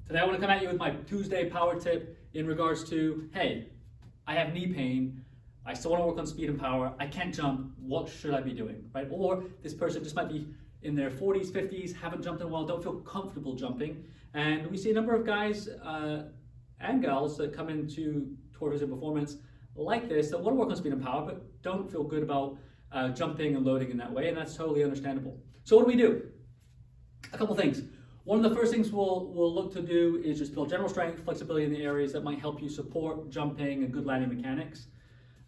Today I want to come at you with my Tuesday power tip in regards to, hey, I have knee pain, I still want to work on speed and power, I can't jump, what should I be doing, right? Or this person just might be in their 40s, 50s, haven't jumped in a while, don't feel comfortable jumping. And we see a number of guys and gals that come into Tour Vision Performance like this that want to work on speed and power but don't feel good about jumping and loading in that way, and that's totally understandable. So what do we do? A couple things. One of the first things we'll look to do is just build general strength, flexibility in the areas that might help you support jumping and good landing mechanics.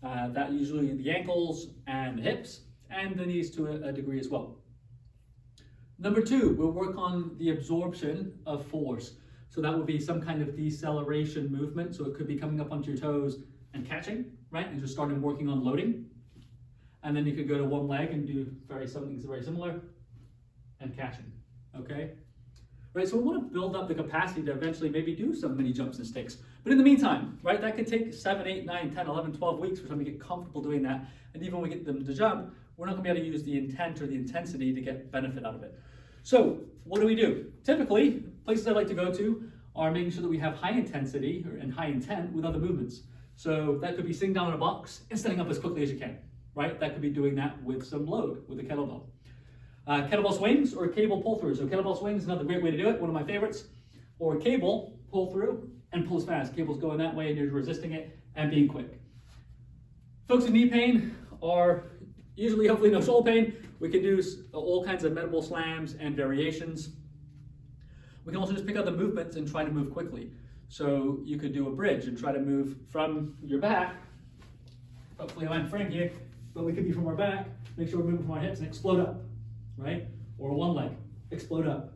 That usually the ankles and the hips and the knees to a degree as well. Number two, we'll work on the absorption of force. So that would be some kind of deceleration movement. So it could be coming up onto your toes and catching, right? And just starting working on loading. And then you could go to one leg and do something very similar and catching, okay? Right, so we want to build up the capacity to eventually maybe do some mini jumps and sticks. But in the meantime, right, that could take 7, 8, 9, 10, 11, 12 weeks for somebody to get comfortable doing that. And even when we get them to jump, we're not going to be able to use the intent or the intensity to get benefit out of it. So what do? Typically, places I like to go to are making sure that we have high intensity and high intent with other movements. So that could be sitting down in a box and standing up as quickly as you can, right? That could be doing that with some load, with a kettlebell. Kettlebell swings or cable pull through. So kettlebell swings is another great way to do it, one of my favorites. Or cable pull through and pull as fast. Cable's going that way and you're resisting it and being quick. Folks with knee pain are usually hopefully no shoulder pain. We can do all kinds of medable slams and variations. We can also just pick out the movements and try to move quickly. So you could do a bridge and try to move from your back. Hopefully I'm framed here, but we could be from our back, make sure we're moving from our hips and explode up, right? Or one leg, explode up.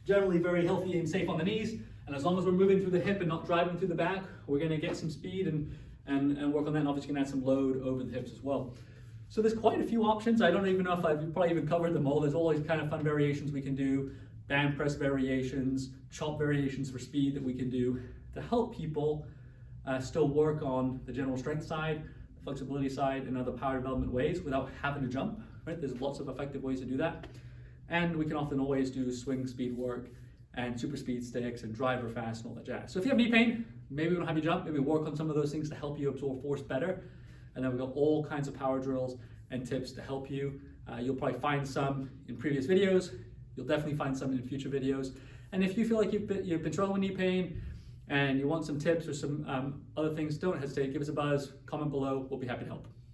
Generally very healthy and safe on the knees, and as long as we're moving through the hip and not driving through the back, we're gonna get some speed and work on that, and obviously can add some load over the hips as well. So there's quite a few options. I don't even know if I've probably even covered them all. There's always kind of fun variations we can do, band press variations, chop variations for speed that we can do to help people still work on the general strength side, the flexibility side, and other power development ways without having to jump, right? There's lots of effective ways to do that. And we can often always do swing speed work and super speed sticks and driver fast and all that jazz. So if you have knee pain, maybe we don't have you jump, maybe work on some of those things to help you absorb force better. And then we've got all kinds of power drills and tips to help you. You'll probably find some in previous videos. You'll definitely find some in future videos. And if you feel like you've been struggling with knee pain and you want some tips or some other things, don't hesitate, give us a buzz, comment below, we'll be happy to help.